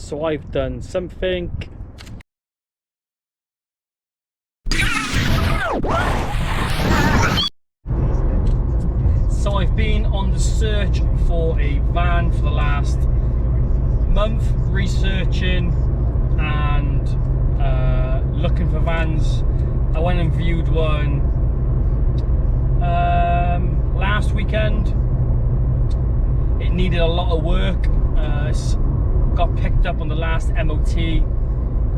So I've done something. So I've been on the search for a van for the last month, researching and looking for vans. I went and viewed one last weekend. It needed a lot of work. Got picked up on the last MOT,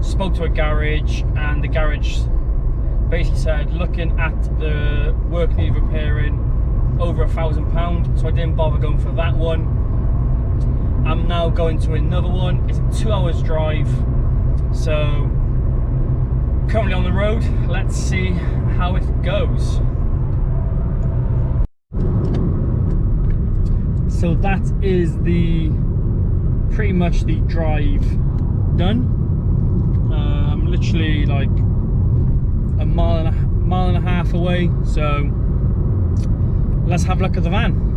spoke to a garage, and the garage basically said, looking at the work needed repairing, over £1,000, so I didn't bother going for that one. I'm now going to another one. It's a 2 hours drive, so currently on the road. Let's see how it goes. So that is pretty much the drive done. I'm literally like a mile and a half away, so let's have a look at the van.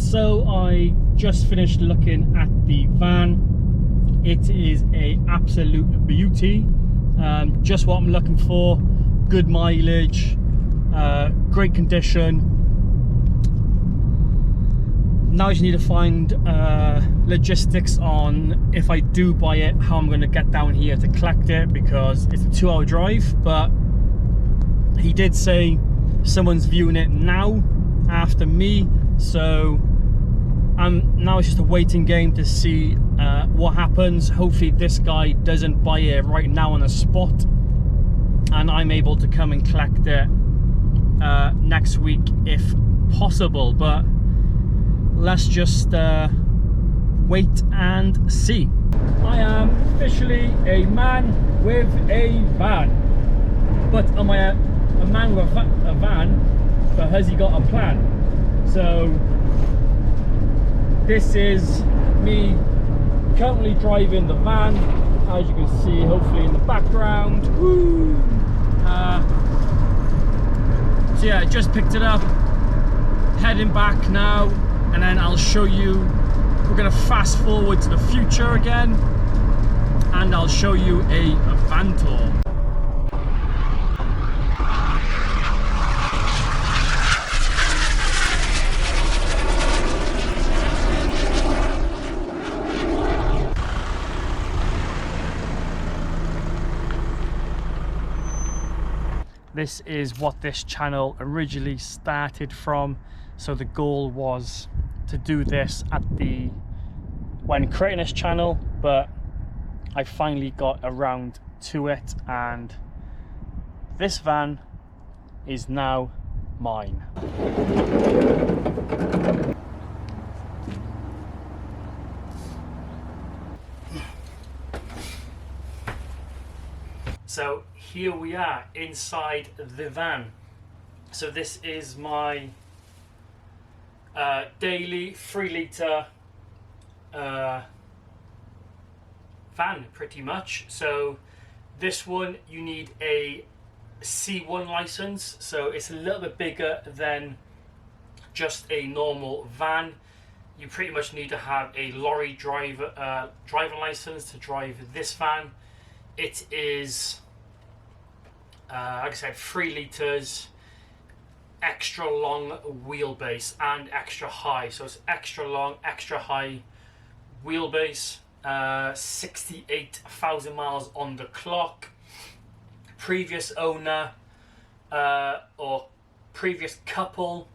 So I just finished looking at the van. It is an absolute beauty. Just what I'm looking for. Good mileage, great condition. Now I just need to find logistics on, if I do buy it, how I'm going to get down here to collect it, because it's a 2 hour drive. But he did say someone's viewing it now after me, so now it's just a waiting game to see what happens. Hopefully this guy doesn't buy it right now on the spot and I'm able to come and collect it next week if possible. But let's just wait and see. I am officially a man with a van. But am I a man with a van, but has he got a plan? So this is me currently driving the van, as you can see hopefully in the background. Woo! So yeah, I just picked it up, heading back now, and then I'll show you. We're going to fast forward to the future again, and I'll show you a van tour. This is what this channel originally started from. So the goal was to do this when creating this channel, but I finally got around to it, and this van is now mine. So here we are inside the van. So this is my daily 3-litre van, pretty much. So this one, you need a C1 license, so it's a little bit bigger than just a normal van. You pretty much need to have a lorry driving license to drive this van. It is like I said, 3 litres, extra long wheelbase and extra high. So it's extra long, extra high wheelbase, 68,000 miles on the clock. Previous owner or previous couple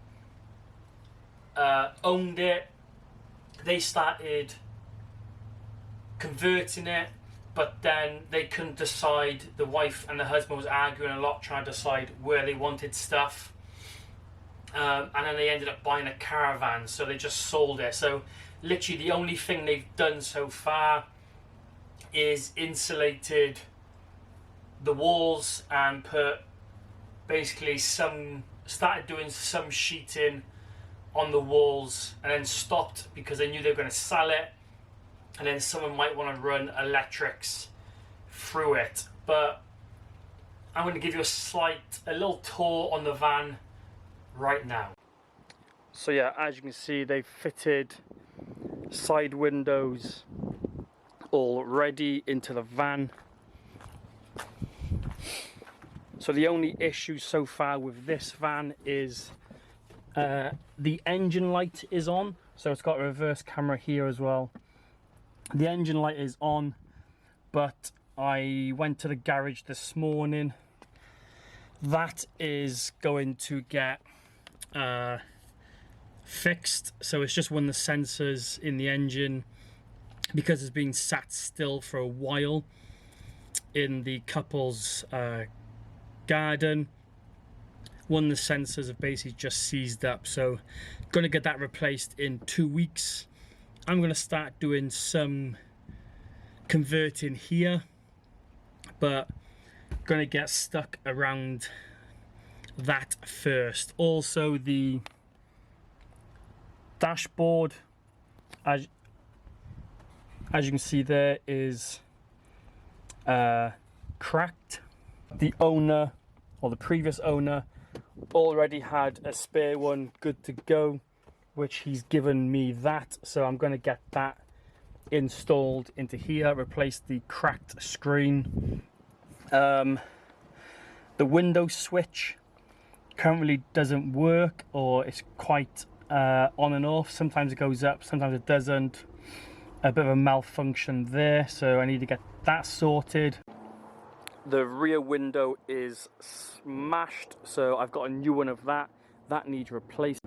owned it. They started converting it, but then they couldn't decide. The wife and the husband was arguing a lot, trying to decide where they wanted stuff, and then they ended up buying a caravan, so they just sold it. So literally the only thing they've done so far is insulated the walls and put basically some started doing some sheeting on the walls and then stopped because I knew they were going to sell it, and then someone might want to run electrics through it. But I'm going to give you a little tour on the van right now. So yeah, as you can see, they've fitted side windows already into the van. So the only issue so far with this van is the engine light is on. So it's got a reverse camera here as well. The engine light is on, but I went to the garage this morning. That is going to get fixed. So it's just one of the sensors in the engine, because it's been sat still for a while in the couple's garden. One of the sensors have basically just seized up, so going to get that replaced in 2 weeks. I'm going to start doing some converting here, but going to get stuck around that first. Also, the dashboard, as you can see there, is cracked. The owner, or the previous owner, already had a spare one good to go, which he's given me that, so I'm going to get that installed into here, replace the cracked screen. The window switch currently doesn't work, or it's quite on and off. Sometimes it goes up, sometimes it doesn't. A bit of a malfunction there, so I need to get that sorted. The rear window is smashed, so I've got a new one of that. That needs replaced.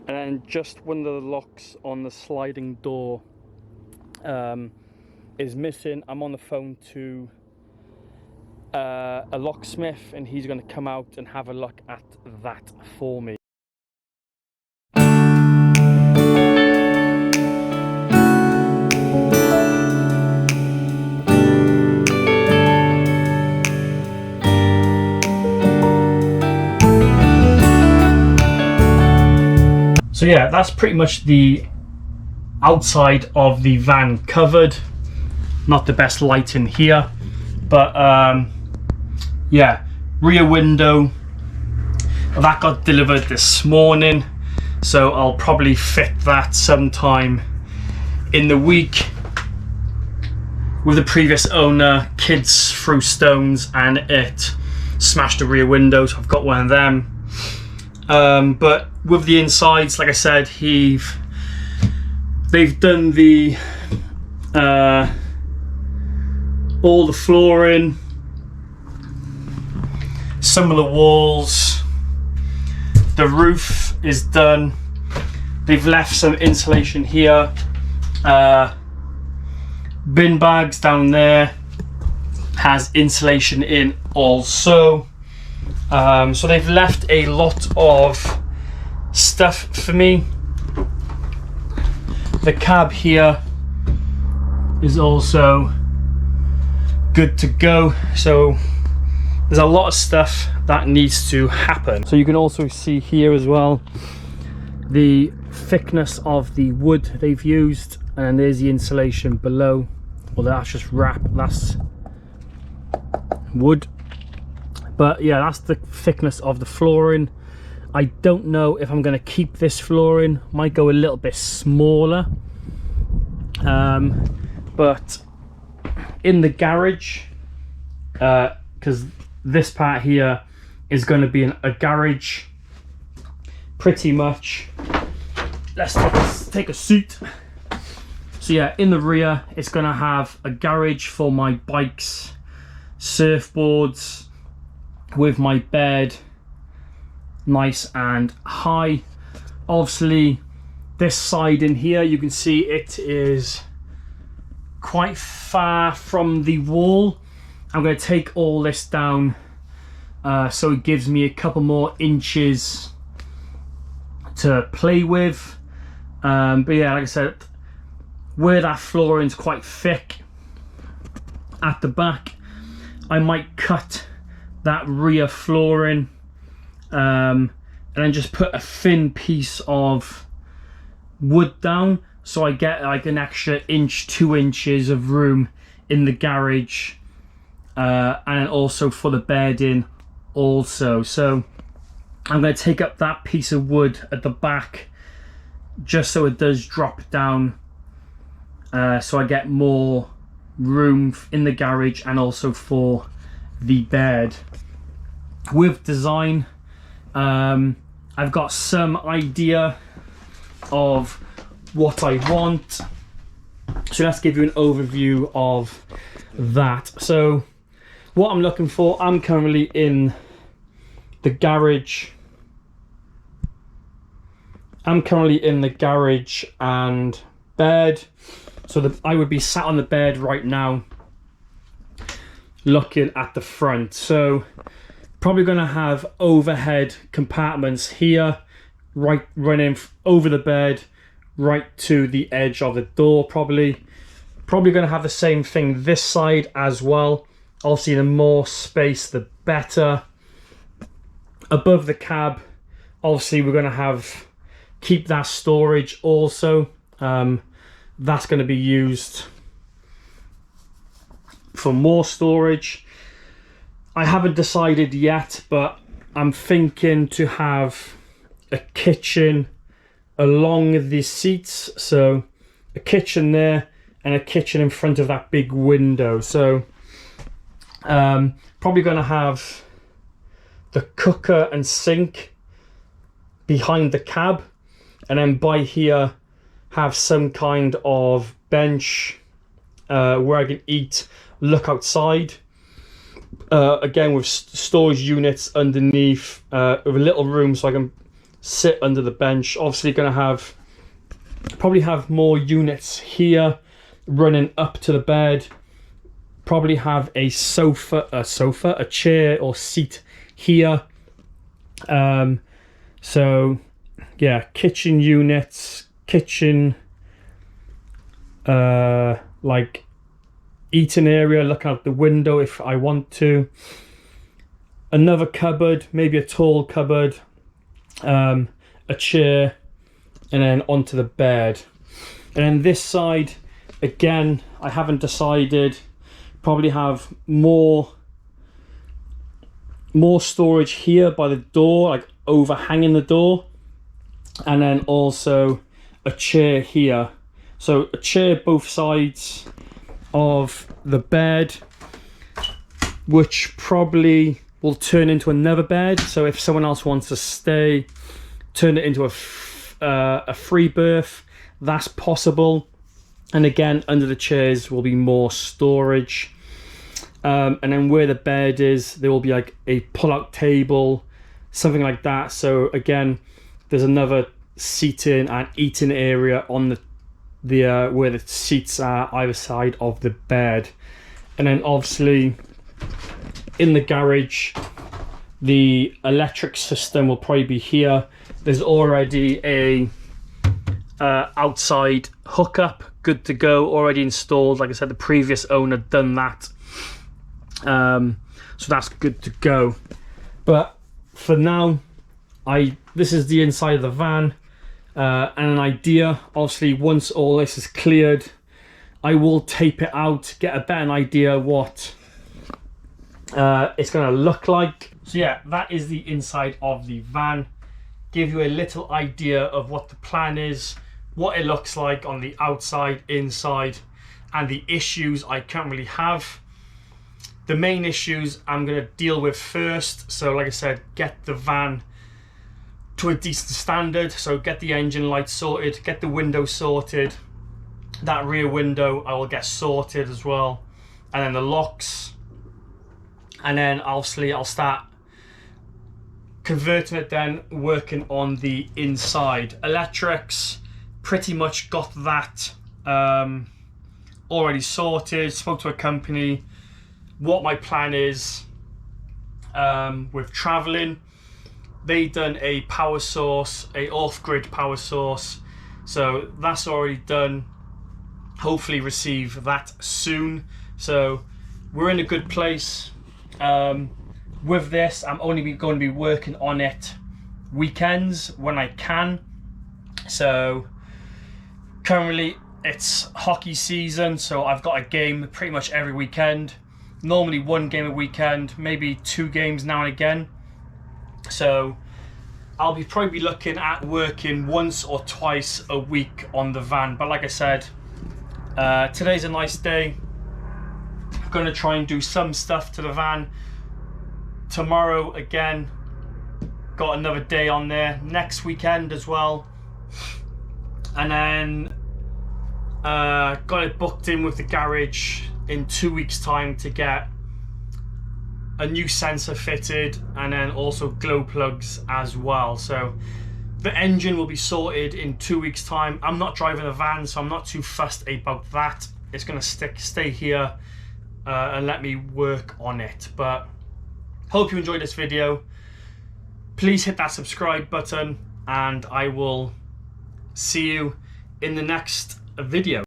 And then just one of the locks on the sliding door is missing. I'm on the phone to a locksmith, and he's going to come out and have a look at that for me. So yeah, that's pretty much the outside of the van covered. Not the best lighting here, but yeah, rear window, that got delivered this morning, so I'll probably fit that sometime in the week. With the previous owner, kids threw stones and it smashed the rear window, so I've got one of them. But with the insides, like I said, they've done the all the flooring, some of the walls, the roof is done. They've left some insulation here, bin bags down there has insulation in also. So they've left a lot of stuff for me. The cab here is also good to go, so there's a lot of stuff that needs to happen. So you can also see here as well the thickness of the wood they've used, and there's the insulation below. Well, that's just wrap, that's wood. But yeah, that's the thickness of the flooring. I don't know if I'm going to keep this flooring. Might go a little bit smaller. But in the garage, because this part here is going to be a garage, pretty much. Let's take a seat. So yeah, in the rear, it's going to have a garage for my bikes, surfboards, with my bed nice and high. Obviously, this side in here, you can see it is quite far from the wall. I'm going to take all this down so it gives me a couple more inches to play with. But yeah, like I said, where that flooring is quite thick at the back, I might cut that rear flooring and then just put a thin piece of wood down, so I get like an extra inch, 2 inches of room in the garage, and also for the bed in also. So I'm going to take up that piece of wood at the back just so it does drop down, so I get more room in the garage and also for the bed. With design, I've got some idea of what I want, so let's give you an overview of that. So what I'm looking for, I'm currently in the garage. And bed, so I would be sat on the bed right now looking at the front. So probably going to have overhead compartments here, right, running over the bed right to the edge of the door. Probably going to have the same thing this side as well. Obviously the more space the better. Above the cab, obviously we're going to keep that storage also. That's going to be used for more storage. I haven't decided yet, but I'm thinking to have a kitchen along the seats. So a kitchen there and a kitchen in front of that big window. So probably going to have the cooker and sink behind the cab, and then by here have some kind of bench where I can eat, look outside. Again, with storage units underneath, with a little room so I can sit under the bench. Obviously going to probably have more units here running up to the bed. Probably have a chair or seat here. So yeah, kitchen units, like eating area, looking out the window if I want to. Another cupboard, maybe a tall cupboard, a chair, and then onto the bed. And then this side, again, I haven't decided. Probably have more storage here by the door, like overhanging the door, and then also a chair here. So a chair both sides of the bed, which probably will turn into another bed. So if someone else wants to stay, turn it into a free berth, that's possible. And again, under the chairs will be more storage. And then where the bed is, there will be like a pull-out table, something like that. So again, there's another seating and eating area on the where the seats are either side of the bed. And then obviously in the garage, the electric system will probably be here. There's already a outside hookup, good to go, already installed. Like I said, the previous owner done that. So that's good to go. But for now, this is the inside of the van, and an idea. Obviously, once all this is cleared, I will tape it out, get a better idea what it's going to look like. So yeah, that is the inside of the van. Give you a little idea of what the plan is, what it looks like on the outside, inside, and the issues I currently have. The main issues I'm going to deal with first. So like I said, get the van to a decent standard. So get the engine light sorted, get the window sorted. That rear window I will get sorted as well. And then the locks. And then obviously I'll start converting it, then working on the inside. Electrics, pretty much got that already sorted. Spoke to a company what my plan is with traveling. They done a power source, a off-grid power source, so that's already done. Hopefully receive that soon. So we're in a good place. With this, I'm only going to be working on it weekends when I can. So currently it's hockey season, so I've got a game pretty much every weekend. Normally 1 game a weekend, maybe 2 games now and again. So I'll probably be looking at working once or twice a week on the van. But like I said, today's a nice day. I'm gonna try and do some stuff to the van. Tomorrow again, got another day on there. Next weekend as well. And then got it booked in with the garage in 2 weeks time to get a new sensor fitted, and then also glow plugs as well. So the engine will be sorted in 2 weeks time. I'm not driving a van, so I'm not too fussed about that. It's gonna stay here and let me work on it. But hope you enjoyed this video. Please hit that subscribe button, and I will see you in the next video.